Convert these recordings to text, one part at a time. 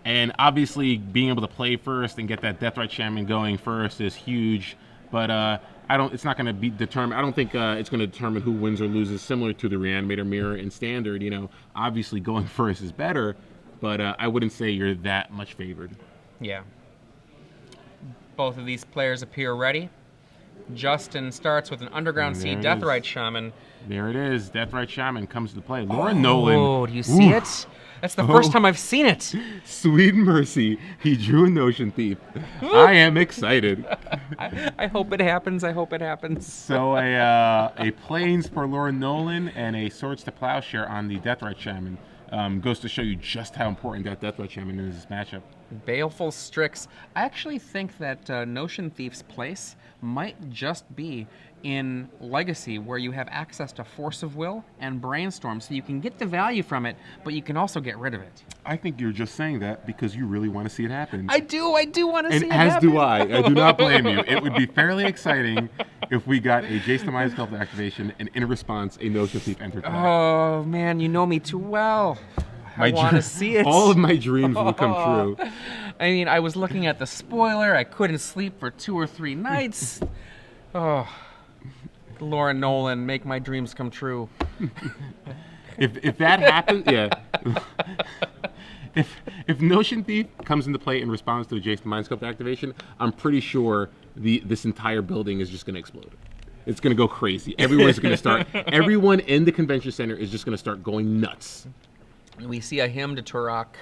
And obviously, being able to play first and get that Deathrite Shaman going first is huge. But I don't. It's not going to be determined. I don't think it's going to determine who wins or loses. Similar to the Reanimator Mirror in Standard, obviously going first is better. But I wouldn't say you're that much favored. Yeah. Both of these players appear ready. Justin starts with an Underground Sea Deathrite Shaman. There it is. Deathrite Shaman comes to play. Lauren Nolen. Oh, do you see it? That's the first time I've seen it. Sweet mercy. He drew a Notion Thief. I am excited. I hope it happens. I hope it happens. So a Plains for Lauren Nolen and a Swords to Plowshare on the Deathrite Shaman. Goes to show you just how important that Deathrite Shaman is in this matchup. Baleful Strix. I actually think that Notion Thief's place might just be in Legacy, where you have access to Force of Will and Brainstorm, so you can get the value from it, but you can also get rid of it. I think you're just saying that because you really want to see it happen. I do want to see it happen. And as do I. I do not blame you. It would be fairly exciting if we got a Jace the Mind Sculptor activation and in response a Notion Thief entered play. Oh man, you know me too well. I want to see it. All of my dreams will come true. I mean, I was looking at the spoiler. I couldn't sleep for 2 or 3 nights. Oh, Lauren Nolen, make my dreams come true. If that happens, yeah. If Notion Thief comes into play in response to the Jace the Mind Sculptor activation, I'm pretty sure this entire building is just going to explode. It's going to go crazy. Everyone's going to start. Everyone in the convention center is just going to start going nuts. We see a hymn to Turok,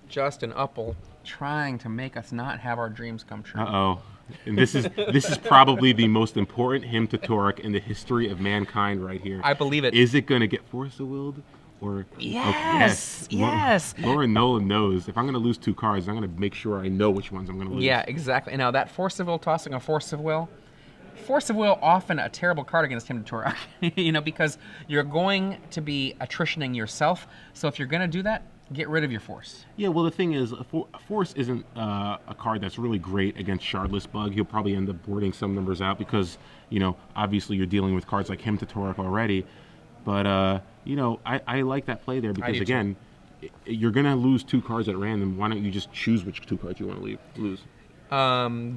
Justin Uppal, trying to make us not have our dreams come true. Uh-oh. And this is probably the most important hymn to Turok in the history of mankind right here. I believe it. Is it going to get Force of Willed? Or yes. Lauren Nolen knows. If I'm going to lose 2 cards, I'm going to make sure I know which ones I'm going to lose. Yeah, exactly. Now, that Force of Will, tossing a Force of Will, often a terrible card against him to Turok, because you're going to be attritioning yourself. So if you're going to do that, get rid of your Force. Yeah, well, the thing is, Force isn't a card that's really great against Shardless Bug. He'll probably end up boarding some numbers out because, obviously you're dealing with cards like him to Turok already. But, I like that play there because, again, you're going to lose 2 cards at random. Why don't you just choose which 2 cards you want to lose?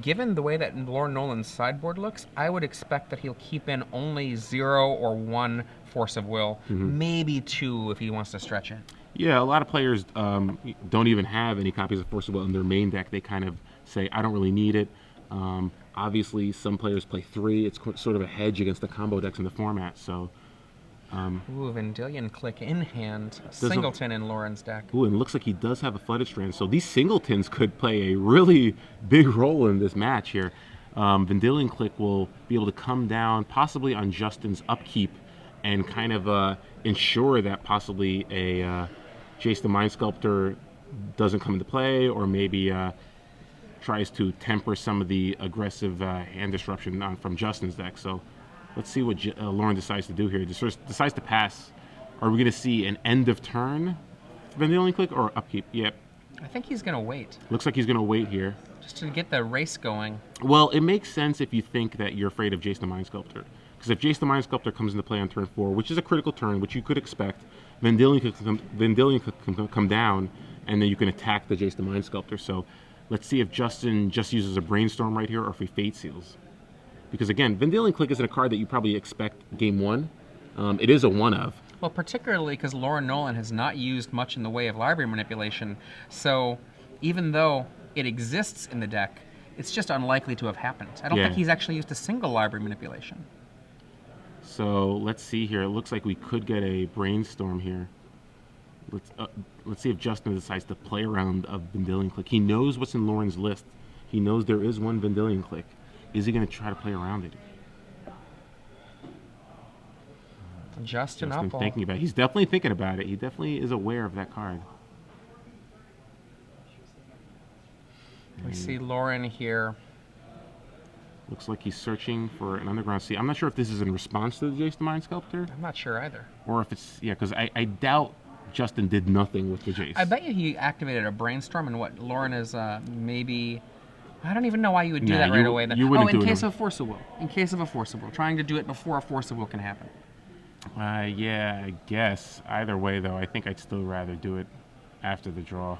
Given the way that Lauren Nolen's sideboard looks, I would expect that he'll keep in only 0 or 1 Force of Will, maybe 2 if he wants to stretch it. Yeah, a lot of players don't even have any copies of Force of Will in their main deck. They kind of say, I don't really need it. Obviously, some players play 3. It's sort of a hedge against the combo decks in the format. So, ooh, Vendilion Click in hand. Singleton in Lauren's deck. Ooh, and it looks like he does have a Flooded Strand. So these Singletons could play a really big role in this match here. Vendilion Click will be able to come down possibly on Justin's upkeep and kind of ensure that possibly a Jace the Mind Sculptor doesn't come into play, or maybe tries to temper some of the aggressive hand disruption from Justin's deck. So let's see what Lauren decides to do here. Decides to pass. Are we going to see an end of turn Vendilion Click or upkeep? Yep. I think he's going to wait. Looks like he's going to wait here. Just to get the race going. Well, it makes sense if you think that you're afraid of Jace the Mind Sculptor. Because if Jace the Mind Sculptor comes into play on turn 4, which is a critical turn, which you could expect, Vendilion could come down, and then you can attack the Jace the Mind Sculptor. So let's see if Justin just uses a Brainstorm right here, or if he Fate Seals. Because again, Vendilion Click isn't a card that you probably expect game 1. It is a 1-of. Well, particularly because Lauren Nolen has not used much in the way of library manipulation. So even though it exists in the deck, it's just unlikely to have happened. I don't think he's actually used a single library manipulation. So let's see here. It looks like we could get a Brainstorm here. Let's see if Justin decides to play around a Vendilion Click. He knows what's in Lauren's list. He knows there is one Vendilion Click. Is he going to try to play around it? Justin Uppal. Thinking about it. He's definitely thinking about it. He definitely is aware of that card. We see Lauren here. Looks like he's searching for an Underground Sea. I'm not sure if this is in response to the Jace the Mind Sculptor. I'm not sure either. Or if it's, because I doubt Justin did nothing with the Jace. I bet you he activated a Brainstorm, and what Lauren is maybe... I don't even know why you would do that right away. Then. In case of Force of Will. In case of a Force of Will. Trying to do it before a Force of Will can happen. Yeah, I guess. Either way, though, I think I'd still rather do it after the draw.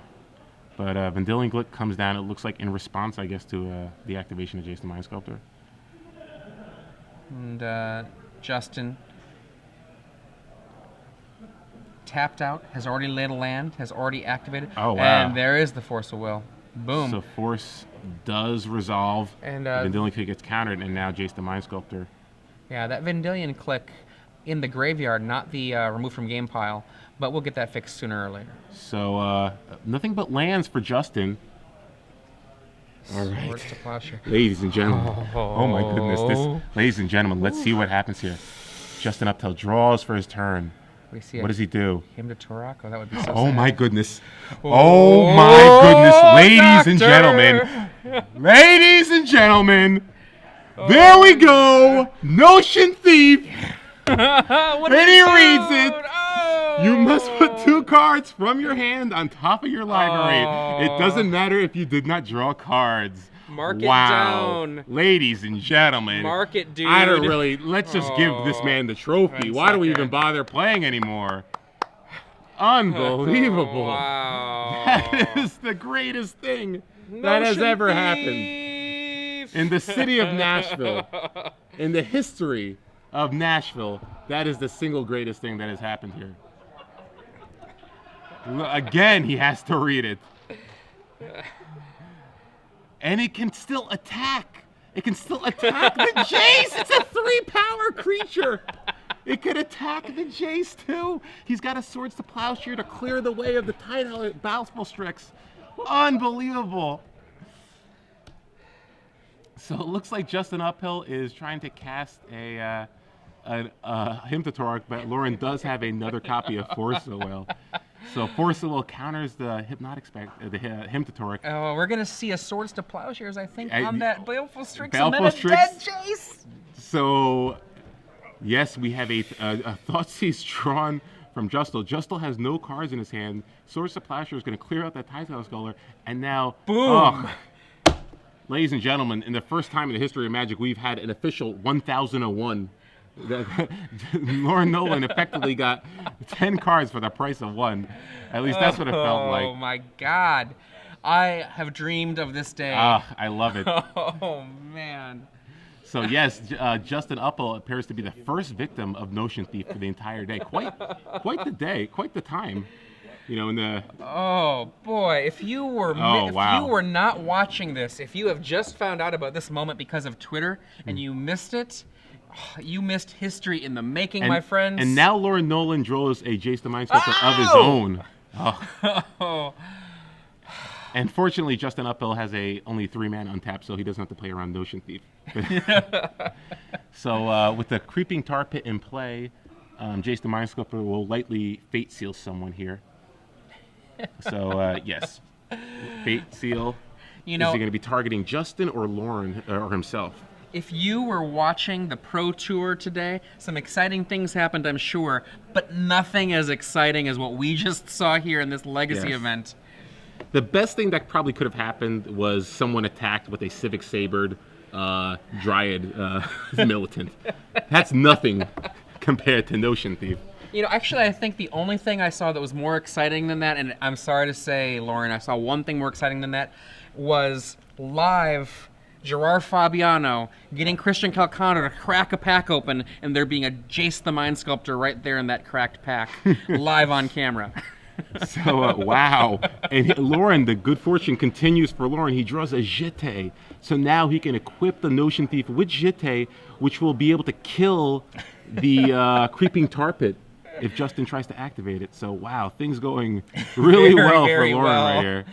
But Vendilion Glick comes down, it looks like in response, I guess, to the activation of Jace the Mind Sculptor. And Justin tapped out, has already laid a land, has already activated. Oh, wow. And there is the Force of Will. Boom. So Force does resolve, and Vendilion Click gets countered, and now Jace the Mind Sculptor. Yeah, that Vendilion Click in the graveyard, not the remove from game pile, but we'll get that fixed sooner or later. So nothing but lands for Justin. All right. Swords to Plowshare. Ladies and gentlemen. Oh my goodness. Ladies and gentlemen, let's see what happens here. Justin Uppal draws for his turn. What does he do? Him to Torako. That would be so sad. Oh my goodness. Oh my goodness. Ladies and gentlemen. Ladies and gentlemen. There we go. Notion Thief. And he reads it. Oh. You must put 2 cards from your hand on top of your library. Oh. It doesn't matter if you did not draw cards. Mark it Wow. down. Ladies and gentlemen. Mark it, dude. I don't really. Let's just give this man the trophy. Why do we even bother playing anymore? Unbelievable. Wow. That is the greatest thing that has ever happened in the city of Nashville. In the history of Nashville, that is the single greatest thing that has happened here. Again, he has to read it. And it can still attack. It can still attack the Jace. It's a 3-power creature. It could attack the Jace too. He's got a Swords to Plowshare to clear the way of the Tidal Bountiful Strix. Unbelievable. So it looks like Justin Uppal is trying to cast a Him to Torque, but Lauren does have another copy of Force of Will. So Force of Will counters the Him to Torque. Oh, we're gonna see a Swords to Plowshares, I think, on that Baleful Strix, Baleful and then a dead Jace. So, yes, we have a Thoughtseize drawn from Justil. Justil has no cards in his hand. Swords to Plowshare is going to clear out that Tidal Sculler, and now, boom! Ladies and gentlemen, in the first time in the history of Magic, we've had an official 1001. Lauren Nolen effectively got 10 cards for the price of 1. At least that's what it felt like. Oh my God. I have dreamed of this day. I love it. Oh man. So yes, Justin Uppal appears to be the first victim of Notion Thief for the entire day. Quite the day, quite the time. You know, in the oh boy, if you were you were not watching this, if you have just found out about this moment because of Twitter and you missed it, you missed history in the making, my friends. And now Lauren Nolen draws a Jace the Mind Sculptor of his own. Oh. And fortunately, Justin Uppal has only 3-man untapped, so he doesn't have to play around Notion Thief. So with the Creeping Tar Pit in play, Jace the Mind Sculptor will lightly Fate Seal someone here. So yes, Fate Seal. You know, is he going to be targeting Justin or Lauren or himself? If you were watching the Pro Tour today, some exciting things happened, I'm sure, but nothing as exciting as what we just saw here in this Legacy event. The best thing that probably could have happened was someone attacked with a Civic Sabered Dryad Militant. That's nothing compared to Notion Thief. You know, actually, I think the only thing I saw that was more exciting than that, and I'm sorry to say, Lauren, I saw one thing more exciting than that, was live Gerard Fabiano getting Christian Calcano to crack a pack open and there being a Jace the Mind Sculptor right there in that cracked pack, live on camera. So, wow. And Lauren, the good fortune continues for Lauren. He draws a Jete. So now he can equip the Notion Thief with Jete, which will be able to kill the Creeping Tar Pit if Justin tries to activate it. So, wow, things going really well for Lauren right here.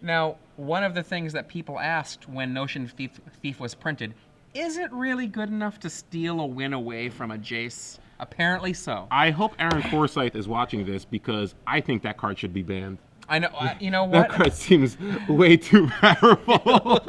Now, one of the things that people asked when Notion Thief was printed, is it really good enough to steal a win away from a Jace? Apparently so. I hope Aaron Forsythe is watching this because I think that card should be banned. I know. You know what? That card seems way too powerful.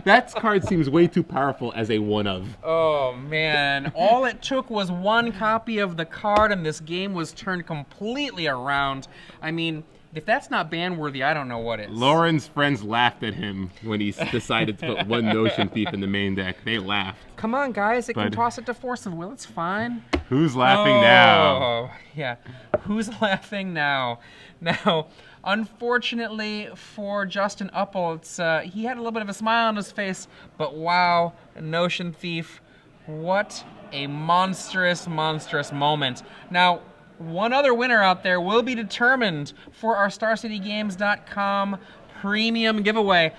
That card seems way too powerful as a one-of. Oh, man. All it took was one copy of the card, and this game was turned completely around. I mean, If that's not ban-worthy, I don't know what is. Lauren's friends laughed at him when he decided to put one Notion Thief in the main deck. They laughed. Come on, guys. It can But- toss it to Force of Will. It's fine. Who's laughing now? Oh, yeah. Who's laughing now? Now, unfortunately for Justin Uppal, it's he had a little bit of a smile on his face, but wow, Notion Thief, what a monstrous, monstrous moment. Now, one other winner out there will be determined for our StarCityGames.com premium giveaway.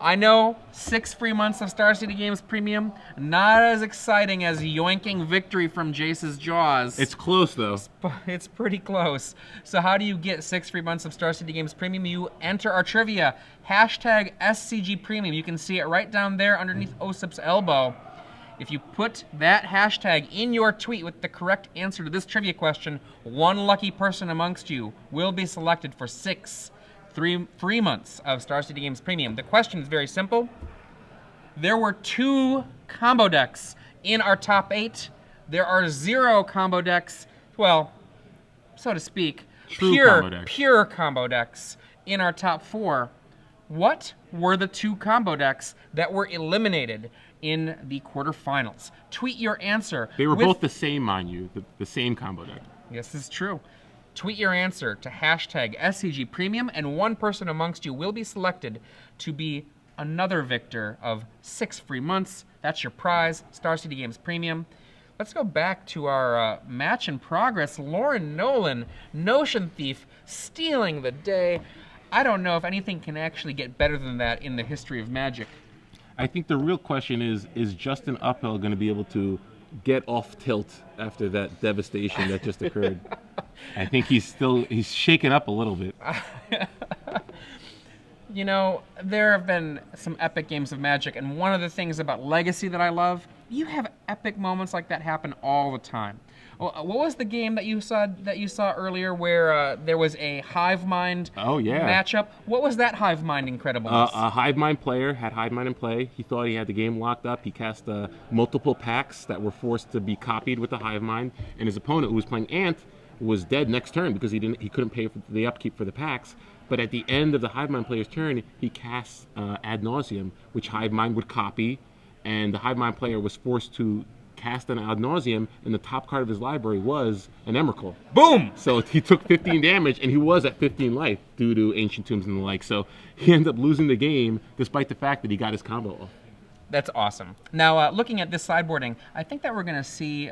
I know 6 free months of Star City Games Premium, not as exciting as yoinking victory from Jace's jaws. It's close, though. It's pretty close. So how do you get 6 free months of Star City Games Premium? You enter our trivia, hashtag SCG Premium. You can see it right down there underneath OSIP's elbow. If you put that hashtag in your tweet with the correct answer to this trivia question, one lucky person amongst you will be selected for 6 free months of Star City Games Premium. The question is very simple. There were 2 combo decks in our top 8. There are 0 combo decks, well, so to speak, pure combo decks in our top 4. What were the 2 combo decks that were eliminated in the quarterfinals? Tweet your answer. They were both the same, mind you, the same combo deck. Yes, this is true. Tweet your answer to hashtag SCG Premium, and one person amongst you will be selected to be another victor of 6 free months. That's your prize, Star City Games Premium. Let's go back to our match in progress. Lauren Nolen, Notion Thief, stealing the day. I don't know if anything can actually get better than that in the history of Magic. I think the real question is Justin Uppal going to be able to get off tilt after that devastation that just occurred? I think he's shaken up a little bit. You know, there have been some epic games of Magic, and one of the things about Legacy that I love, you have epic moments like that happen all the time. What was the game that you saw earlier where there was a Hive Mind matchup? What was that Hive Mind incredibleness? A Hive Mind player had Hive Mind in play. He thought he had the game locked up. He cast multiple packs that were forced to be copied with the Hive Mind, and his opponent, who was playing Ant, was dead next turn because he couldn't pay for the upkeep for the packs. But at the end of the Hive Mind player's turn, he casts Ad Nauseam, which Hive Mind would copy, and the Hive Mind player was forced to cast an Ad Nauseam, and the top card of his library was an Emrakul. Boom! So he took 15 damage, and he was at 15 life due to Ancient Tombs and the like. So he ended up losing the game, despite the fact that he got his combo off. That's awesome. Now, looking at this sideboarding, I think that we're going to see...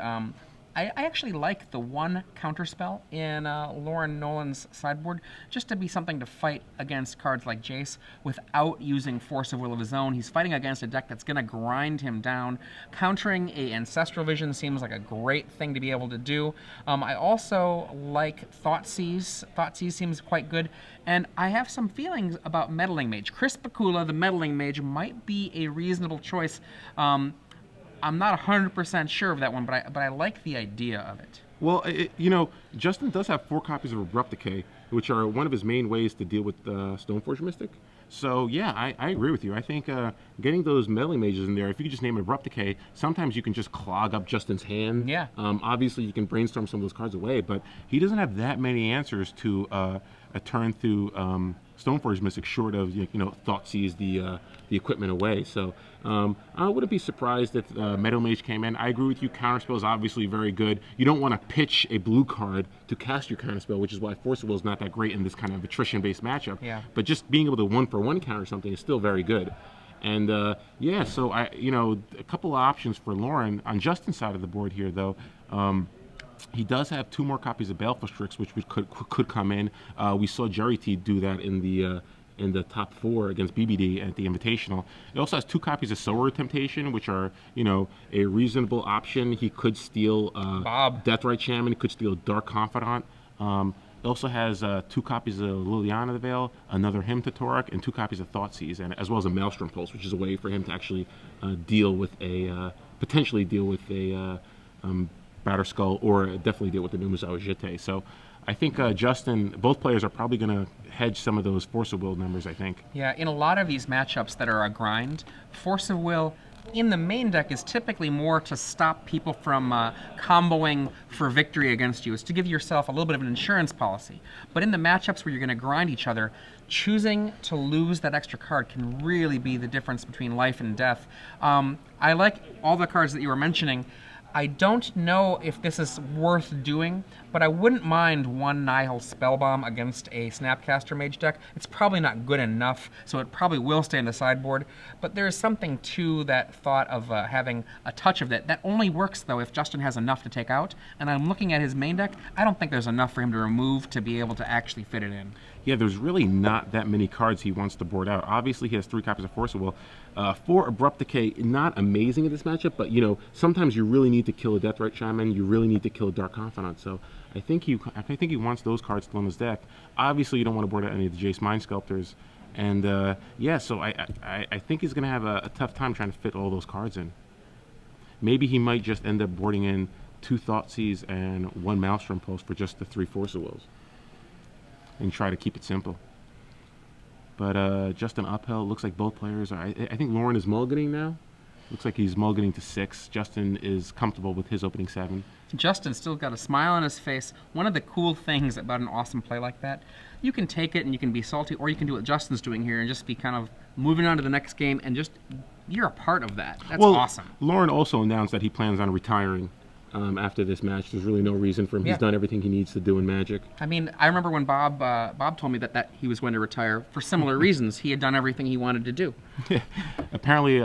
I actually like the one counterspell in Lauren Nolen's sideboard, just to be something to fight against cards like Jace without using Force of Will of his own. He's fighting against a deck that's going to grind him down. Countering a Ancestral Vision seems like a great thing to be able to do. I also like Thoughtseize. Thoughtseize seems quite good. And I have some feelings about Meddling Mage. Chris Bakula, the Meddling Mage, might be a reasonable choice. I'm not 100% sure of that one, but I like the idea of it. Well, you know, Justin does have 4 copies of Abrupt Decay, which are one of his main ways to deal with Stoneforge Mystic. So, yeah, I agree with you. I think getting those Meddling Mages in there, if you could just name it Abrupt Decay, sometimes you can just clog up Justin's hand. Yeah. Obviously, you can brainstorm some of those cards away, but he doesn't have that many answers to a turn through Stoneforge Mystic, short of Thoughtseize the equipment away. So I wouldn't be surprised if Meadow Mage came in. I agree with you. Counterspell is obviously very good. You don't want to pitch a blue card to cast your Counterspell, which is why Force of Will is not that great in this kind of attrition-based matchup. Yeah. But just being able to 1-for-1 counter something is still very good. And yeah, so a couple of options for Lauren on Justin's side of the board here, though. He does have 2 more copies of Baleful Strix, which could come in. We saw Jerry T do that in the top 4 against BBD at the Invitational. He also has 2 copies of Solar Temptation, which are a reasonable option. He could steal Deathrite Shaman. He could steal Dark Confidant. He also has 2 copies of Liliana the Veil, another Hymn to Torok, and 2 copies of Thoughtseize, and as well as a Maelstrom Pulse, which is a way for him to actually potentially deal with a Batterskull, or definitely deal with the Numazawa Jete. So I think Justin, both players are probably going to hedge some of those Force of Will numbers, I think. Yeah, in a lot of these matchups that are a grind, Force of Will in the main deck is typically more to stop people from comboing for victory against you. It's to give yourself a little bit of an insurance policy. But in the matchups where you're going to grind each other, choosing to lose that extra card can really be the difference between life and death. I like all the cards that you were mentioning. I don't know if this is worth doing, but I wouldn't mind one Nihil Spellbomb against a Snapcaster Mage deck. It's probably not good enough, so it probably will stay in the sideboard, but there's something to that thought of having a touch of that. That only works, though, if Justin has enough to take out, and I'm looking at his main deck. I don't think there's enough for him to remove to be able to actually fit it in. Yeah, there's really not that many cards he wants to board out. Obviously, he has 3 copies of Force of Will. 4 Abrupt Decay, not amazing in this matchup, but you know, sometimes you really need to kill a Deathrite Shaman, you really need to kill a Dark Confidant. So I think he wants those cards still in his deck. Obviously, you don't want to board out any of the Jace Mind Sculptors, and yeah, so I think he's going to have a tough time trying to fit all those cards in. Maybe he might just end up boarding in 2 Thoughtseizes and 1 Maelstrom Pulse for just the 3 Force of Wills, and try to keep it simple. But Justin Uppal, looks like both players are. I think Nolen is mulliganing now. Looks like he's mulliganing to 6. Justin is comfortable with his opening 7. Justin's still got a smile on his face. One of the cool things about an awesome play like that, you can take it and you can be salty, or you can do what Justin's doing here and just be kind of moving on to the next game and just, you're a part of that. That's awesome. Nolen also announced that he plans on retiring after this match. There's really no reason for him. Yeah. He's done everything he needs to do in Magic. I mean, I remember when Bob told me that he was going to retire for similar reasons. He had done everything he wanted to do. Apparently,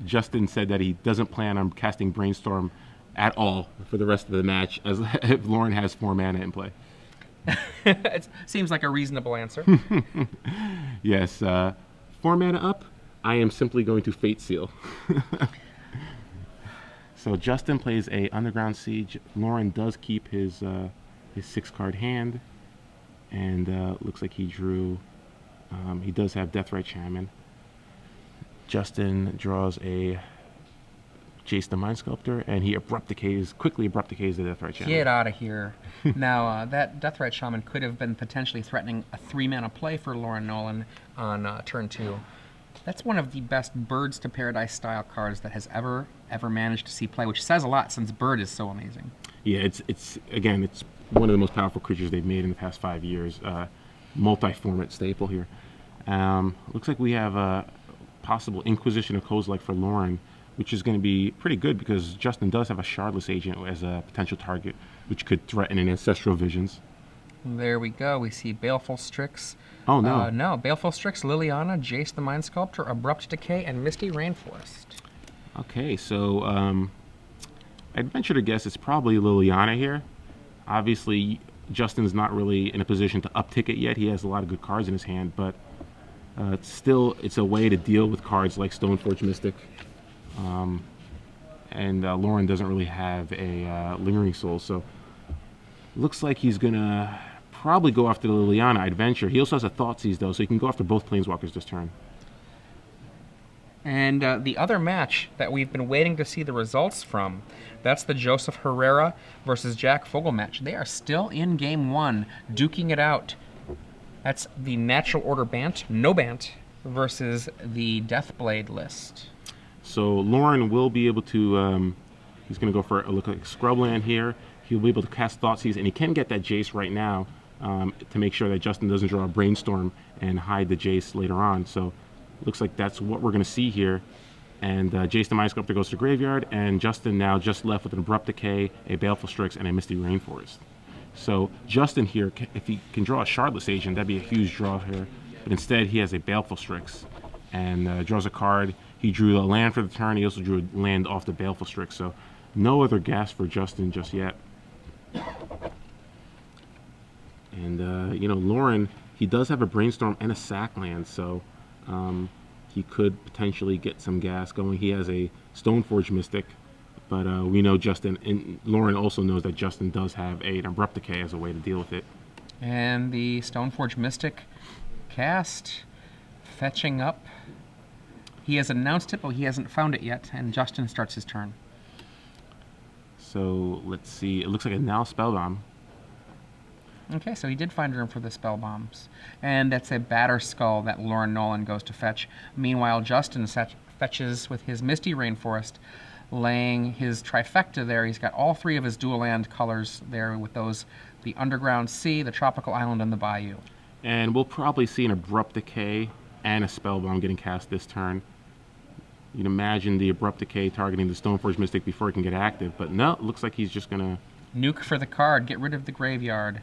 Justin said that he doesn't plan on casting Brainstorm at all for the rest of the match, as if Nolen has 4 mana in play. It seems like a reasonable answer. Yes, 4 mana up, I am simply going to Fate Seal. So Justin plays a Underground Siege. Nolen does keep his 6-card hand, and looks like he drew. He does have Deathrite Shaman. Justin draws a Jace the Mind Sculptor, and he quickly abrupt decays the Deathrite Shaman. Get out of here. Now, that Deathrite Shaman could have been potentially threatening a 3-mana play for Nolen on turn 2. That's one of the best Birds to Paradise style cards that has ever managed to see play, which says a lot since Bird is so amazing. Yeah, it's one of the most powerful creatures they've made in the past 5 years. Multi-format staple here. Looks like we have a possible Inquisition of Kozilek for Nolen, which is going to be pretty good because Justin does have a Shardless Agent as a potential target, which could threaten an Ancestral Visions. There we go. We see Baleful Strix. Oh, no. No, Baleful Strix, Liliana, Jace the Mind Sculptor, Abrupt Decay, and Misty Rainforest. Okay, so I'd venture to guess it's probably Liliana here. Obviously, Justin's not really in a position to uptick it yet. He has a lot of good cards in his hand, but it's a way to deal with cards like Stoneforge Mystic. And Nolen doesn't really have a Lingering Soul, so looks like he's going to probably go after the Liliana, I'd venture. He also has a Thoughtseize, though, so he can go after both Planeswalkers this turn. And the other match that we've been waiting to see the results from, that's the Joseph Herrera versus Jack Fogel match. They are still in Game 1, duking it out. That's the Natural Order Bant, no Bant, versus the Deathblade list. So Nolen will be able to, he's going to go for a look like Scrubland here. He'll be able to cast Thoughtseize, and he can get that Jace right now to make sure that Justin doesn't draw a Brainstorm and hide the Jace later on. So looks like that's what we're going to see here. And Jace the Mind Sculptor goes to graveyard, and Justin now just left with an Abrupt Decay, a Baleful Strix, and a Misty Rainforest. So Justin here, if he can draw a Shardless Agent, that'd be a huge draw here. But instead, he has a Baleful Strix and draws a card. He drew a land for the turn. He also drew a land off the Baleful Strix. So no other gas for Justin just yet. And, Nolen, he does have a Brainstorm and a Sack land, so he could potentially get some gas going. He has a Stoneforge Mystic, but we know Justin, and Nolen also knows that Justin does have an Abrupt Decay as a way to deal with it. And the Stoneforge Mystic cast, fetching up. He has announced it, but he hasn't found it yet, and Justin starts his turn. So let's see. It looks like a now Spellbomb. Okay, so he did find room for the spell bombs. And that's a Batter Skull that Nolen goes to fetch. Meanwhile, Justin fetches with his Misty Rainforest, laying his trifecta there. He's got all 3 of his dual land colors there with those, the Underground Sea, the Tropical Island, and the Bayou. And we'll probably see an Abrupt Decay and a Spellbomb getting cast this turn. You'd imagine the Abrupt Decay targeting the Stoneforge Mystic before it can get active, but no, it looks like he's just going to... Nuke for the card, get rid of the graveyard.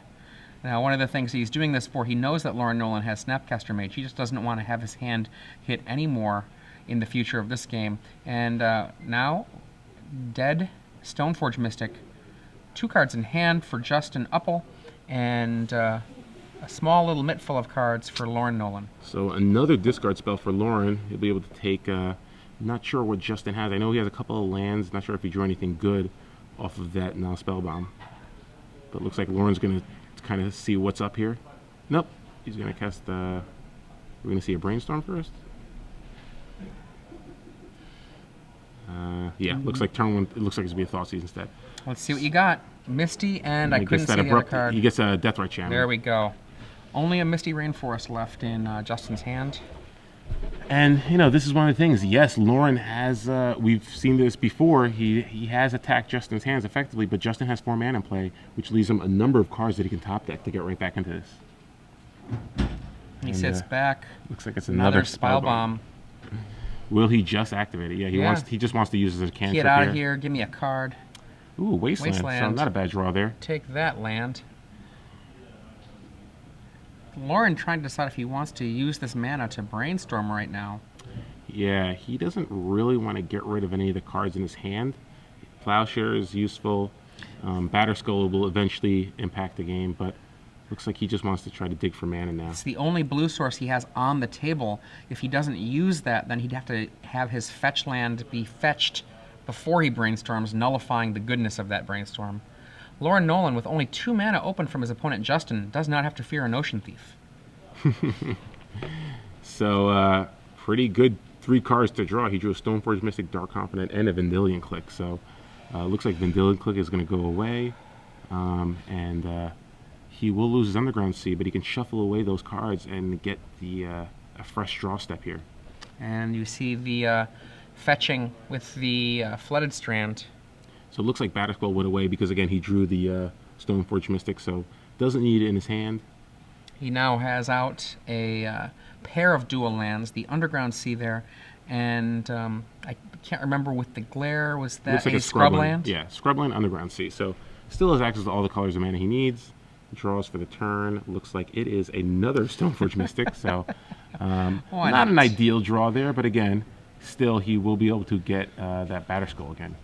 Now, one of the things he's doing this for, he knows that Lauren Nolen has Snapcaster Mage. He just doesn't want to have his hand hit any more in the future of this game. And now, dead Stoneforge Mystic. 2 cards in hand for Justin Uppal, and a small little mitt full of cards for Lauren Nolen. So another discard spell for Lauren. He'll be able to take... not sure what Justin has. I know he has a couple of lands. Not sure if he drew anything good off of that now Spellbomb. But looks like Lauren's going to kind of see what's up here. Nope. He's going to cast... we're going to see a Brainstorm first. Yeah, looks like turn 1... It looks like it's going to be a Thoughtseize instead. Let's see what you got. Misty, and I couldn't see the other card. He gets a Deathrite Shaman. There we go. Only a Misty Rainforest left in Justin's hand. And, you know, this is one of the things. Yes, Lauren has, we've seen this before. He has attacked Justin's hands effectively, but Justin has 4 mana in play, which leaves him a number of cards that he can top deck to get right back into this. He sits back. Looks like it's another Spellbomb. Will he just activate it? Yeah, he just wants to use it as a cantrip. Get out of here. Give me a card. Ooh, Wasteland. So not a bad draw there. Take that, land. Lauren trying to decide if he wants to use this mana to Brainstorm right now. Yeah, he doesn't really want to get rid of any of the cards in his hand. Plowshare is useful. Batterskull will eventually impact the game, but looks like he just wants to try to dig for mana now. It's the only blue source he has on the table. If he doesn't use that, then he'd have to have his fetch land be fetched before he brainstorms, nullifying the goodness of that brainstorm. Lauren Nolen, with only 2 mana open from his opponent Justin, does not have to fear an Ocean Thief. So, pretty good 3 cards to draw. He drew a Stoneforge Mystic, Dark Confidant, and a Vendilion Click. So, looks like Vendilion Click is going to go away. And he will lose his Underground Sea, but he can shuffle away those cards and get the a fresh draw step here. And you see the fetching with the Flooded Strand. So it looks like Batterskull went away because, again, he drew the Stoneforge Mystic, so doesn't need it in his hand. He now has out a pair of dual lands, the Underground Sea there, and I can't remember with the Glare, was that like a Scrubland? Yeah, Scrubland, Underground Sea. So still has access to all the colors of mana he needs. Draws for the turn. Looks like it is another Stoneforge Mystic, so not an ideal draw there, but again, still he will be able to get that Batterskull again.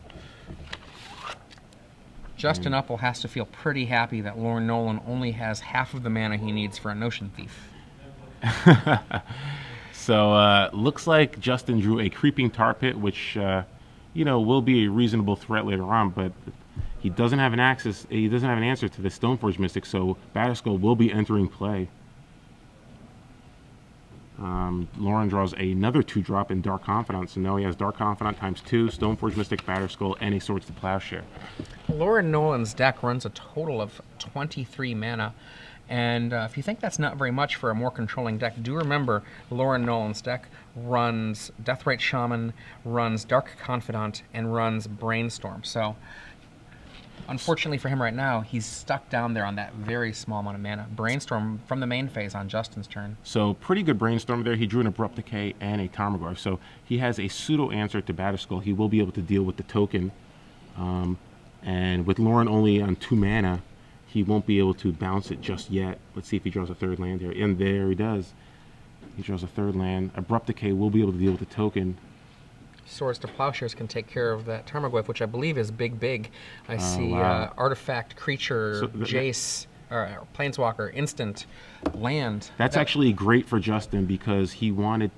Justin Uppal has to feel pretty happy that Lauren Nolen only has half of the mana he needs for an Ocean Thief. So looks like Justin drew a Creeping Tar Pit, which will be a reasonable threat later on, but he doesn't have an access. He doesn't have an answer to the Stoneforge Mystic, so Batterskull will be entering play. Lauren draws another 2-drop in Dark Confidant, so now he has Dark Confidant ×2, Stoneforge Mystic, Batterskull, and a Swords to Plowshare. Lauren Nolen's deck runs a total of 23 mana, and if you think that's not very much for a more controlling deck, do remember Lauren Nolen's deck runs Deathrite Shaman, runs Dark Confidant, and runs Brainstorm. So unfortunately for him right now, he's stuck down there on that very small amount of mana. Brainstorm from the main phase on Justin's turn. So pretty good Brainstorm there. He drew an Abrupt Decay and a Tarmogoyf. So he has a pseudo answer to Batterskull. He will be able to deal with the token. And with Lauren only on 2 mana, he won't be able to bounce it just yet. Let's see if he draws a 3rd land here. And there he does. He draws a 3rd land. Abrupt Decay will be able to deal with the token. Swords to Plowshares can take care of that Tarmogoyf, which I believe is big. I see wow. Artifact, Creature, so Jace, or Planeswalker, Instant, Land. That's actually great for Justin because he wanted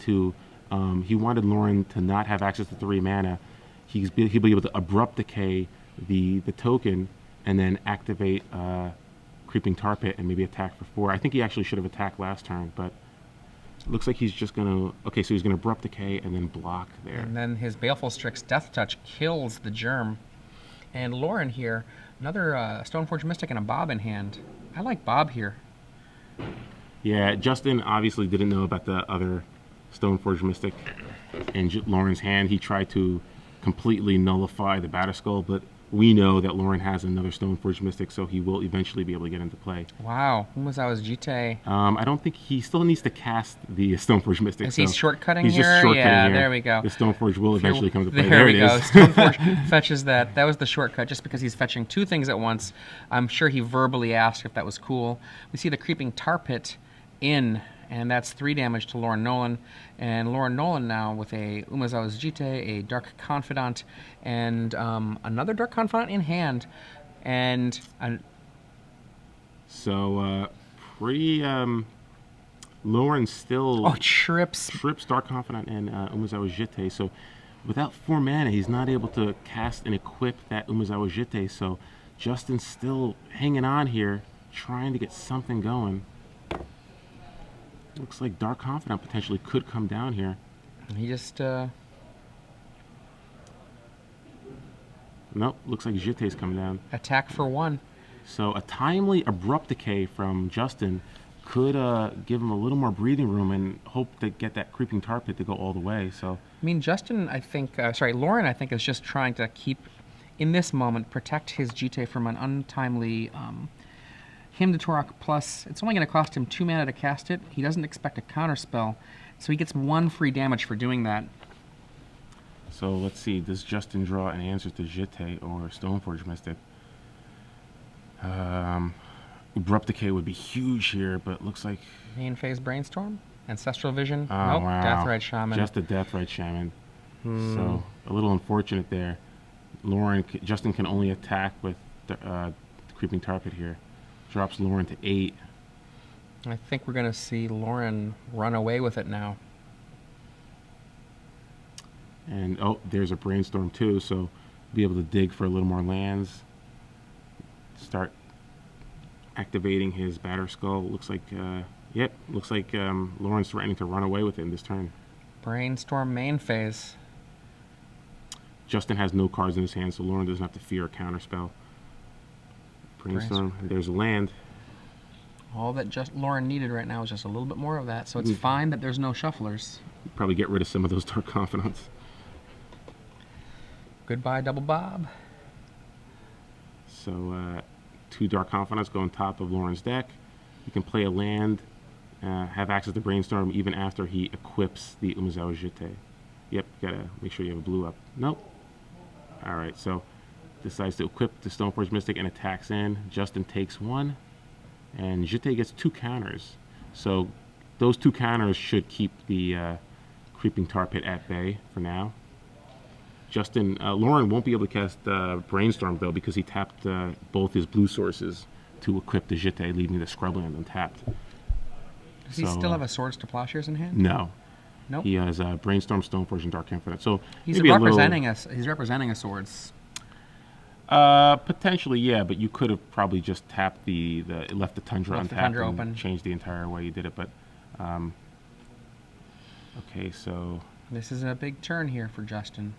Lauren to not have access to 3 mana. He'll be able to Abrupt Decay the token and then activate Creeping Tar Pit and maybe attack for 4. I think he actually should have attacked last turn, but looks like he's just going to... Okay, so he's going to Abrupt Decay and then block there. And then his Baleful Strix Death Touch kills the Germ. And Lauren here, another Stoneforge Mystic and a Bob in hand. I like Bob here. Yeah, Justin obviously didn't know about the other Stoneforge Mystic in Lauren's hand. He tried to completely nullify the Batter Skull, but we know that Lauren has another Stoneforge Mystic, so he will eventually be able to get into play. Wow, Umezawa's Jite. I don't think he still needs to cast the Stoneforge Mystic. Is he shortcutting he's here? Just shortcutting yeah, here. there we go. The Stoneforge will eventually come to play. There it we go. is. Stoneforge fetches that. That was the shortcut, just because he's fetching two things at once. I'm sure he verbally asked if that was cool. We see the Creeping Tar Pit in, and that's 3 damage to Lauren Nolen. And Lauren Nolen now with a Umezawa's Jite, a Dark Confidant, and another Dark Confidant in hand. And so pretty Lauren still trips Dark Confidant and Umezawa's Jite. So without 4 mana, he's not able to cast and equip that Umezawa's Jite. So Justin's still hanging on here, trying to get something going. Looks like Dark Confidant potentially could come down here. He just nope, looks like Jite's coming down. Attack for 1. So a timely Abrupt Decay from Justin could give him a little more breathing room and hope to get that Creeping Tar Pit to go all the way. So I mean, Justin, I think, Lauren, I think, is just trying to keep, in this moment, protect his Jite from an untimely Hymn to Torok. Plus, it's only going to cost him 2 mana to cast it. He doesn't expect a counterspell, so he gets 1 free damage for doing that. So let's see, does Justin draw an answer to Jite or Stoneforge Mystic? Abrupt Decay would be huge here, but looks like... Main phase Brainstorm? Ancestral Vision? Oh, nope, wow. Deathrite Shaman. Just a Deathrite Shaman. So a little unfortunate there. Justin can only attack with the Creeping Tar Pit here. Drops Lauren to 8. I think we're going to see Lauren run away with it now. And, there's a Brainstorm too, so be able to dig for a little more lands. Start activating his Batter Skull. Looks like, Lauren's threatening to run away with it in this turn. Brainstorm main phase. Justin has no cards in his hand, so Lauren doesn't have to fear a counterspell. Brainstorm. There's a land. All that Lauren needed right now is just a little bit more of that, so it's fine that there's no shufflers. Probably get rid of some of those Dark Confidants. Goodbye, Double Bob. So 2 Dark Confidants go on top of Lauren's deck. You can play a land, have access to Brainstorm even after he equips the Umezawa Jite. Yep, gotta make sure you have a blue up. Nope. Alright, so decides to equip the Stoneforge Mystic and attacks in. Justin takes 1, and Jite gets 2 counters. So those 2 counters should keep the Creeping Tar Pit at bay for now. Lauren won't be able to cast Brainstorm though, because he tapped both his blue sources to equip the Jite, leaving the Scrubland untapped. Does he still have a Swords to Plowshares in hand? No. Nope. He has Brainstorm, Stoneforge, and Dark Confidant. So he's representing He's representing a Swords. Potentially, yeah, but you could have probably just tapped left the Tundra untapped and open. Changed the entire way you did it. But okay, so this is a big turn here for Justin.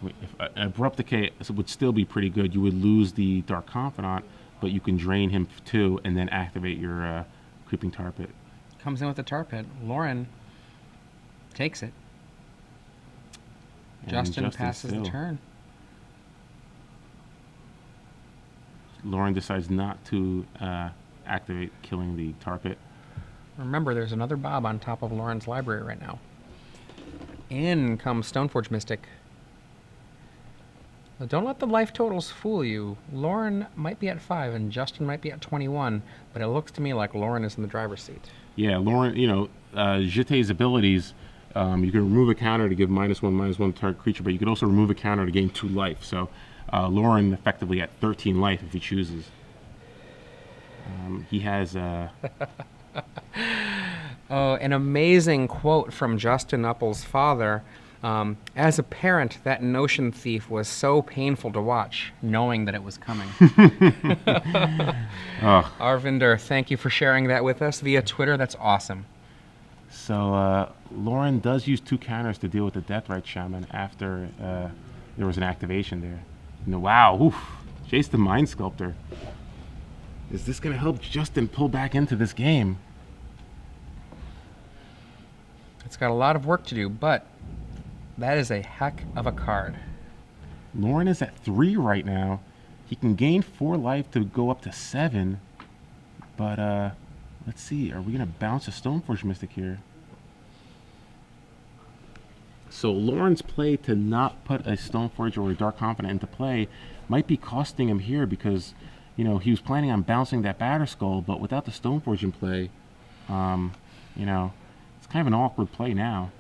If Abrupt Decay would still be pretty good. You would lose the Dark Confidant, but you can drain him too, and then activate your Creeping Tar Pit. Comes in with the Tar Pit. Lauren takes it. Justin passes the turn. Lauren decides not to activate killing the Tar Pit. Remember, there's another Bob on top of Lauren's library right now. In comes Stoneforge Mystic. Now, don't let the life totals fool you. Lauren might be at 5 and Justin might be at 21, but it looks to me like Lauren is in the driver's seat. Yeah, Lauren, Jite's abilities, you can remove a counter to give -1/-1 to target creature, but you can also remove a counter to gain 2 life. So Lauren effectively at 13 life if he chooses. He has... an amazing quote from Justin Uppal's father. As a parent, that Notion Thief was so painful to watch, knowing that it was coming. Arvinder, thank you for sharing that with us via Twitter. That's awesome. So Lauren does use 2 counters to deal with the Deathrite Shaman after there was an activation there. Wow, oof, Jace the Mind Sculptor. Is this going to help Justin pull back into this game? It's got a lot of work to do, but that is a heck of a card. Nolen is at 3 right now. He can gain 4 life to go up to 7. But let's see. Are we going to bounce a Stoneforge Mystic here? So Lauren's play to not put a Stoneforge or a Dark Confidant into play might be costing him here because, you know, he was planning on bouncing that Batterskull, but without the Stoneforge in play, you know, it's kind of an awkward play now.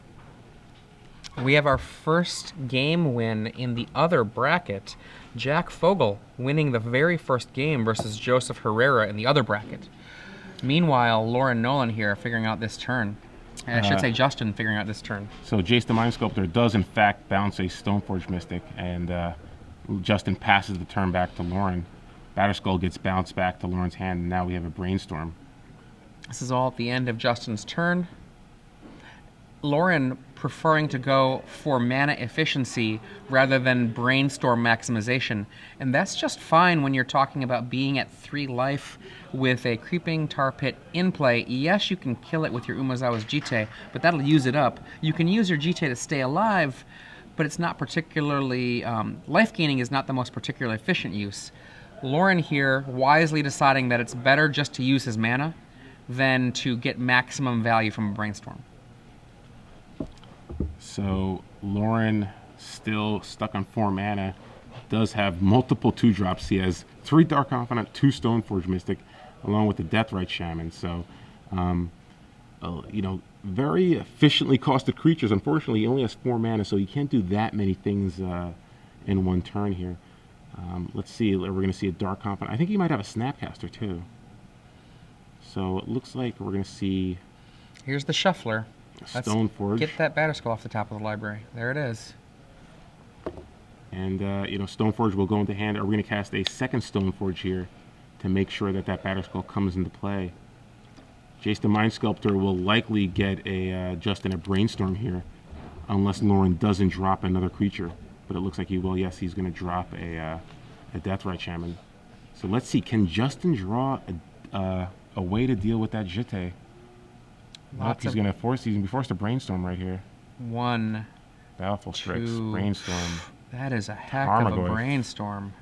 We have our first game win in the other bracket. Jack Fogel winning the very first game versus Joseph Herrera in the other bracket. Meanwhile, Lauren Nolen here figuring out this turn. I should say Justin figuring out this turn. So Jace the Mind Sculptor does in fact bounce a Stoneforge Mystic, and Justin passes the turn back to Lauren. Batterskull gets bounced back to Lauren's hand, and now we have a Brainstorm. This is all at the end of Justin's turn. Lauren preferring to go for mana efficiency rather than Brainstorm maximization. And that's just fine when you're talking about being at 3 life with a Creeping Tar Pit in play. Yes, you can kill it with your Umezawa's Jite, but that'll use it up. You can use your Jite to stay alive, but it's not particularly... life gaining is not the most particularly efficient use. Lauren here wisely deciding that it's better just to use his mana than to get maximum value from a Brainstorm. So Lauren, still stuck on 4 mana, does have multiple 2-drops. He has 3 Dark Confidant, 2 Stoneforge Mystic, along with the Deathrite Shaman. So, you know, very efficiently costed creatures. Unfortunately, he only has 4 mana, so he can't do that many things in one turn here. Let's see, we're going to see a Dark Confidant. I think he might have a Snapcaster too. So it looks like we're going to see... Here's the Shuffler. Stoneforge. Get that Batterskull off the top of the library. There it is. And, you know, Stoneforge will go into hand. Are we going to cast a second Stoneforge here to make sure that that Batterskull comes into play? Jace the Mind Sculptor will likely get a Justin a Brainstorm here, unless Lauren doesn't drop another creature. But it looks like he will. Yes, he's going to drop a Deathrite Shaman. So let's see. Can Justin draw a way to deal with that Jite? Nope, he's going to be forced to Brainstorm right here. 1, Baleful Strix, 2. Brainstorm. That is a heck of a Brainstorm.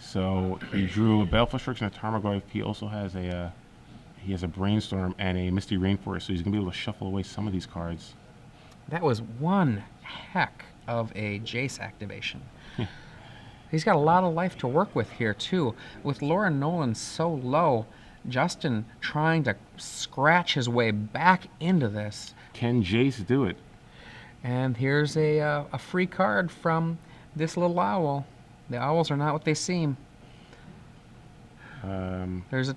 So he drew a Baleful Strix and a Tarmogoyf. He also has a Brainstorm and a Misty Rainforest, so he's going to be able to shuffle away some of these cards. That was one heck of a Jace activation. He's got a lot of life to work with here, too. With Lauren Nolen so low, Justin trying to scratch his way back into this. Can Jace do it? And here's a free card from this little owl. The owls are not what they seem. There's a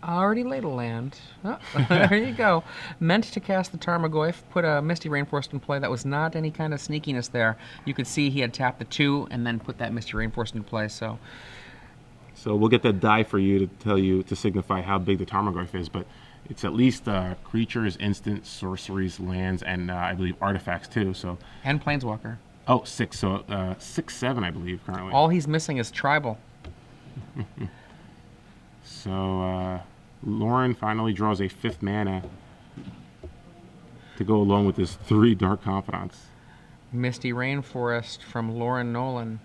already laid a land. Oh, there you go. Meant to cast the Tarmogoyf, put a Misty Rainforest in play. That was not any kind of sneakiness there. You could see he had tapped the 2 and then put that Misty Rainforest in play. So we'll get that die for you to tell you, to signify how big the Tarmogoyf is, but it's at least creatures, instants, sorceries, lands, and I believe artifacts too. So and Planeswalker. Oh, 6. So 6/7, I believe currently. All he's missing is tribal. So Lauren finally draws a 5th mana to go along with his 3 Dark Confidants. Misty Rainforest from Lauren Nolen.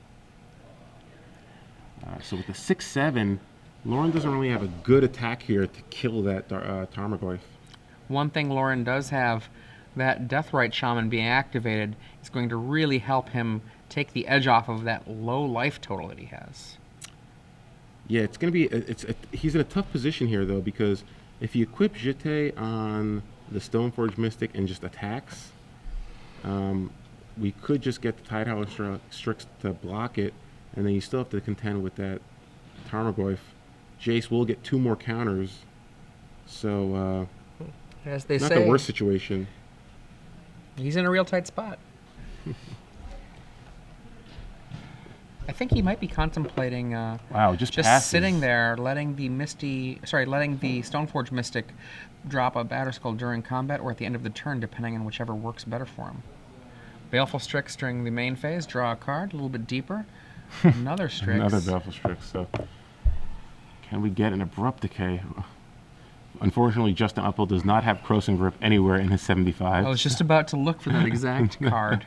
So with the 6/7, Lauren doesn't really have a good attack here to kill that Tarmogoyf. One thing Lauren does have, that Deathrite Shaman being activated is going to really help him take the edge off of that low life total that he has. Yeah, it's going to be... he's in a tough position here, though, because if you equip Jite on the Stoneforge Mystic and just attacks, we could just get the Tidehowler Strix to block it, and then you still have to contend with that Tarmogoyf. Jace will get 2 more counters, so as they not say, the worst situation. He's in a real tight spot. I think he might be contemplating wow, just sitting there, letting the Stoneforge Mystic drop a Batterskull during combat or at the end of the turn, depending on whichever works better for him. Baleful Strix during the main phase, draw a card, a little bit deeper. Another Strix. Another Baleful Strix. So can we get an Abrupt Decay? Unfortunately, Justin Uppal does not have Crossing Grip anywhere in his 75. I was just about to look for that exact card.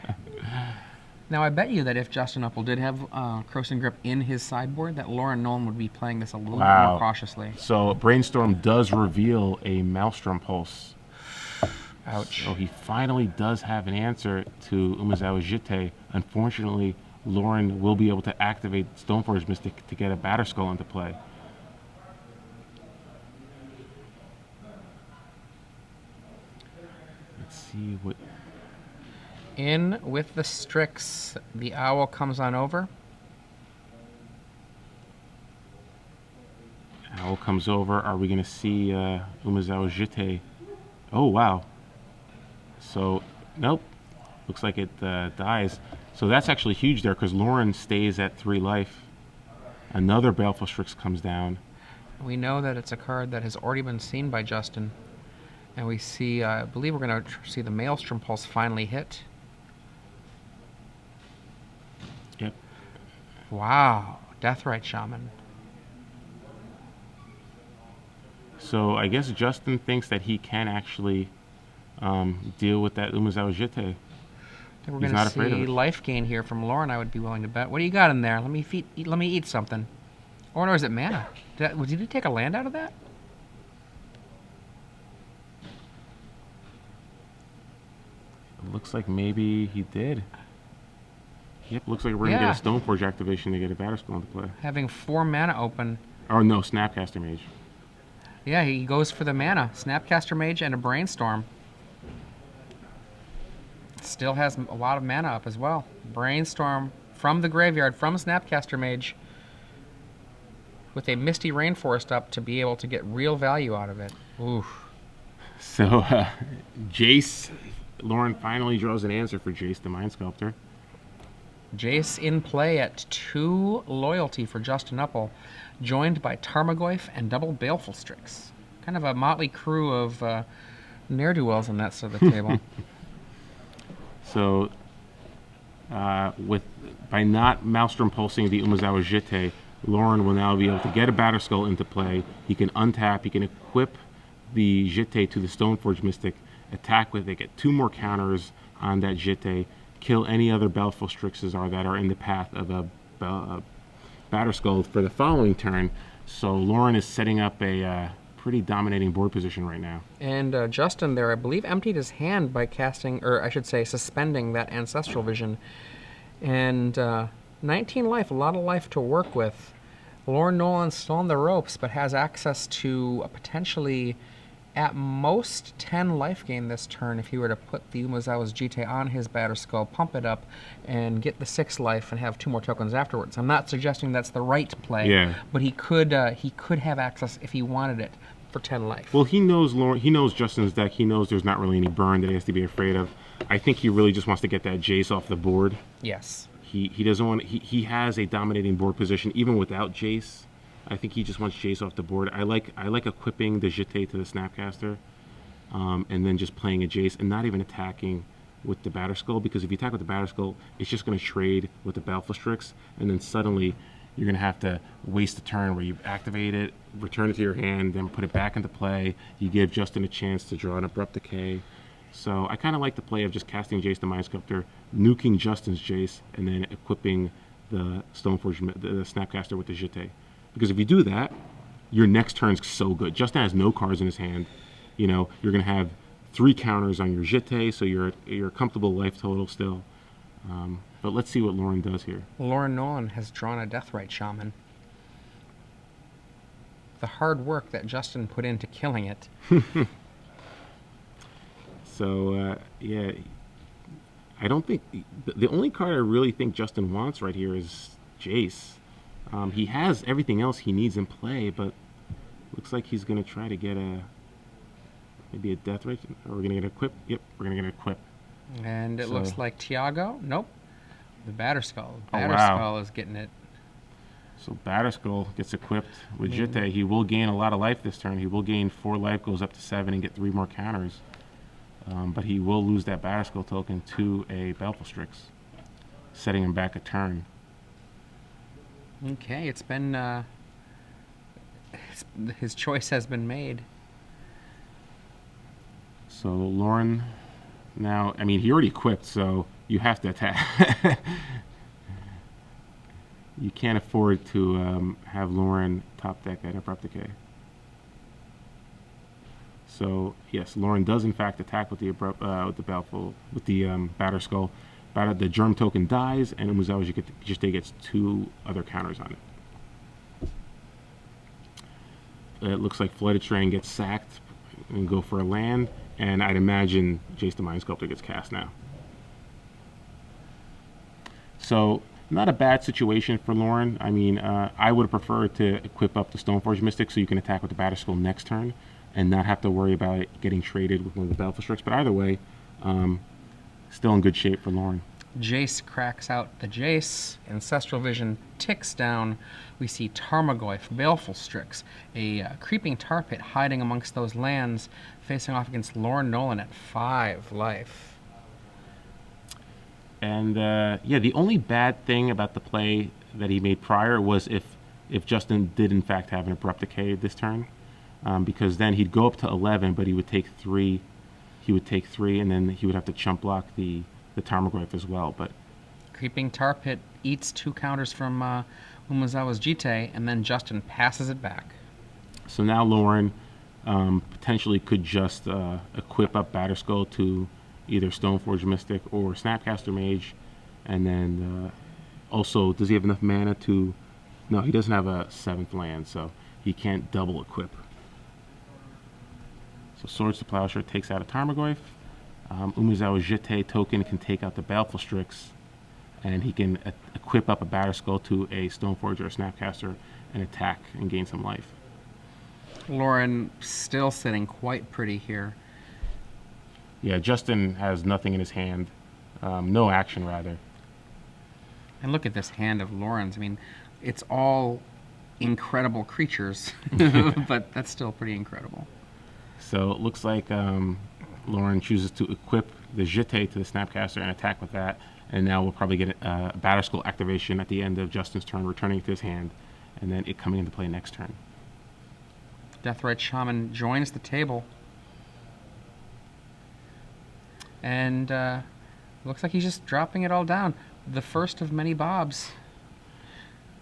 Now, I bet you that if Justin Uppal did have Crossing Grip in his sideboard, that Lauren Nolen would be playing this a little bit more cautiously. So Brainstorm does reveal a Maelstrom Pulse. Ouch. So he finally does have an answer to Umezawa Jitte. Unfortunately, Lauren will be able to activate Stoneforge Mystic to get a Batterskull into play. Let's see what... In with the Strix, the Owl comes on over. Owl comes over. Are we going to see Umezawa Jitte? Oh, wow. So, nope. Looks like it dies. So that's actually huge there because Lauren stays at 3 life. Another Baleful Strix comes down. We know that it's a card that has already been seen by Justin. And we see, I believe we're going to see the Maelstrom Pulse finally hit. Yep. Wow. Deathrite Shaman. So I guess Justin thinks that he can actually deal with that Umezawa Jitte. I think we're going to see life gain here from Lauren, I would be willing to bet. What do you got in there? Let me eat something. Or no, is it mana? Did he take a land out of that? It looks like maybe he did. Yep, looks like we're going to get a Stoneforge activation to get a Batterskull into play. Having 4 mana open. Oh no, Snapcaster Mage. Yeah, he goes for the mana. Snapcaster Mage and a Brainstorm. Still has a lot of mana up as well. Brainstorm from the graveyard, from Snapcaster Mage, with a Misty Rainforest up to be able to get real value out of it. Oof. So, Jace, Lauren finally draws an answer for Jace, the Mind Sculptor. Jace in play at 2 loyalty for Justin Uppal, joined by Tarmogoyf and double Baleful Strix. Kind of a motley crew of ne'er-do-wells on that side of the table. So, by not Maelstrom Pulsing the Umezawa Jitte, Lauren will now be able to get a Batterskull into play. He can untap, he can equip the Jitte to the Stoneforge Mystic, attack with it, get 2 more counters on that Jitte, kill any other Baleful Strixes that are in the path of a Batterskull for the following turn. So Lauren is setting up a pretty dominating board position right now. And Justin there, I believe, emptied his hand by casting, or I should say suspending that Ancestral Vision. And 19 life, a lot of life to work with. Lauren Nolen's still on the ropes, but has access to a potentially, at most, 10 life gain this turn if he were to put the Umezawa's Jitte on his Batterskull, pump it up, and get the 6 life and have 2 more tokens afterwards. I'm not suggesting that's the right play, but he could have access if he wanted it for 10 life. Well, he knows Justin's deck. He knows there's not really any burn that he has to be afraid of. I think he really just wants to get that Jace off the board. Yes. He doesn't want. He has a dominating board position even without Jace. I think he just wants Jace off the board. I like equipping the Jitte to the Snapcaster, and then just playing a Jace and not even attacking with the Batterskull, because if you attack with the Batterskull, it's just going to trade with the Baleful Strix, and then suddenly you're going to have to waste a turn where you activate it, return it to your hand, then put it back into play. You give Justin a chance to draw an Abrupt Decay. So I kind of like the play of just casting Jace the Mind Sculptor, nuking Justin's Jace, and then equipping the Stoneforge, the Snapcaster with the Jitte. Because if you do that, your next turn's so good. Justin has no cards in his hand. You know, you're going to have 3 counters on your Jitte, so you're a comfortable life total still. But let's see what Lauren does here. Lauren Nolen has drawn a Deathrite Shaman. The hard work that Justin put into killing it. So, yeah, I don't think... The only card I really think Justin wants right here is Jace. He has everything else he needs in play, but looks like he's going to try to get maybe a Deathrite. Or we're going to get Equip. Yep, we're going to get Equip. And it looks like Tiago. Nope. The Batterskull. Batterskull is getting it. So Batterskull gets equipped with Jitte. He will gain a lot of life this turn. He will gain 4 life, goes up to 7, and get 3 more counters. But he will lose that Batterskull token to a Baleful Strix, setting him back a turn. Okay, it's been... his choice has been made. So Lauren, now, I mean, he already equipped, so you have to attack. You can't afford to have Lauren top deck that Abrupt Decay. So yes, Lauren does in fact attack with the Batter Skull. The Germ token dies, and Umuzawa Jite gets 2 other counters on it. It looks like Flooded Strain gets sacked and go for a land, and I'd imagine Jace the Mind Sculptor gets cast now. So not a bad situation for Lauren. I mean, I would prefer to equip up the Stoneforge Mystic so you can attack with the Batter Skull next turn and not have to worry about it getting traded with one of the Baleful Strix. But either way, still in good shape for Lauren. Jace cracks out the Jace. Ancestral Vision ticks down. We see Tarmogoyf, Baleful Strix, a creeping tar pit hiding amongst those lands, facing off against Lauren Nolen at 5 life. And yeah, the only bad thing about the play that he made prior was if Justin did in fact have an Abrupt Decay this turn, because then he'd go up to 11, but he would take 3. He would take 3, and then he would have to chump block the Tarmogoyf as well. But Creeping Tar Pit eats 2 counters from Umuzawa's Jite, and then Justin passes it back. So now Lauren potentially could just equip up Batter Skull to either Stoneforge Mystic or Snapcaster Mage, and then also, does he have enough mana to? No, he doesn't have a 7th land, so he can't double equip. So Swords to Plowshare takes out a Tarmogoyf. Umuzawa's Jite token can take out the Baleful Strix, and he can equip up a Batter Skull to a Stoneforge or a Snapcaster and attack and gain some life. Lauren still sitting quite pretty here. Yeah, Justin has nothing in his hand. No action, rather. And look at this hand of Lauren's. I mean, it's all incredible creatures, but that's still pretty incredible. So it looks like Lauren chooses to equip the Jite to the Snapcaster and attack with that. And now we'll probably get a Batter Skull activation at the end of Justin's turn, returning it to his hand, and then it coming into play next turn. Deathrite Shaman joins the table. And looks like he's just dropping it all down. The first of many Bobs.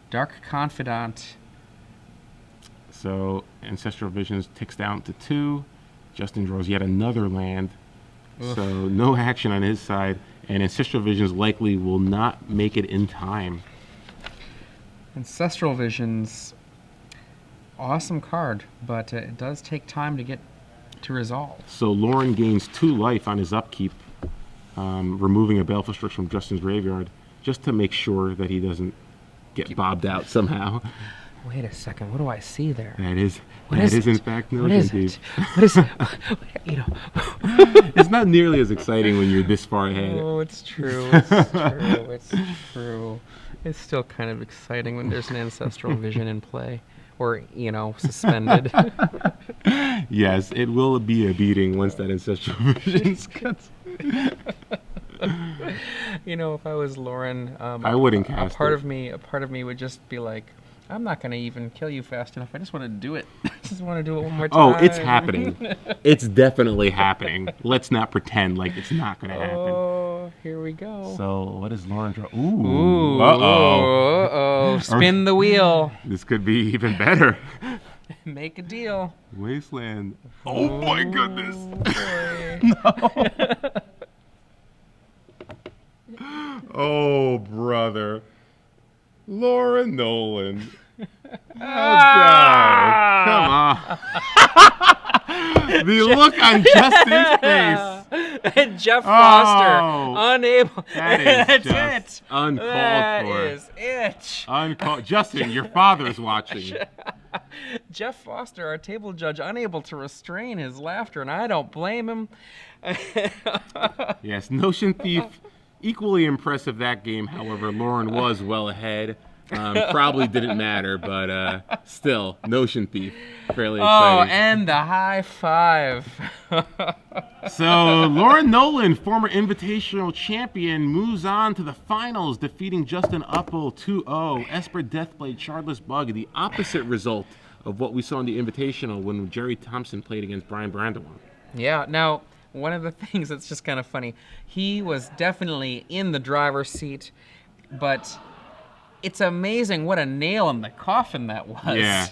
Dark Confidant. So Ancestral Visions ticks down to 2. Justin draws yet another land. Oof. So no action on his side. And Ancestral Visions likely will not make it in time. Ancestral Visions, awesome card, but it does take time to get to resolve. So Lauren gains 2 life on his upkeep, removing a Baleful Strix from Justin's graveyard, just to make sure that he doesn't get bobbed out somehow. Wait a second, what do I see there? That is in fact Nolen Thief. What is it? You know. It's not nearly as exciting when you're this far ahead. Oh, it's true. It's true. It's true. It's still kind of exciting when there's an Ancestral Vision in play. Or, you know, suspended. Yes, it will be a beating once that Ancestral Vision cuts. You know, if I was Lauren, I wouldn't cast a part of me would just be like, I'm not going to even kill you fast enough. I just want to do it. I just want to do it one more time. Oh, it's happening. It's definitely happening. Let's not pretend like it's not going to happen. Oh, here we go. So, what does Lauren draw? Ooh. Uh-oh. Uh-oh. Spin the wheel. This could be even better. Make a deal. Wasteland. Oh my goodness. No. Oh, brother. Lauren Nolen. Oh, God. Come on. The look on Justin's face. And Jeff Foster, unable. That is That's just uncalled for. That is it. Uncalled. Justin, your father's watching. Jeff Foster, our table judge, unable to restrain his laughter, and I don't blame him. Yes, Notion Thief, equally impressive that game. However, Lauren was well ahead. Probably didn't matter, but still, Notion Thief, fairly exciting. Oh, and the high five. So, Lauren Nolen, former Invitational champion, moves on to the finals, defeating Justin Uppal 2-0. Esper Deathblade, Shardless Bug, the opposite result of what we saw in the Invitational when Jerry Thompson played against Brian Brandewine. Yeah, now, one of the things that's just kind of funny, he was definitely in the driver's seat, but it's amazing what a nail in the coffin that was. Yeah,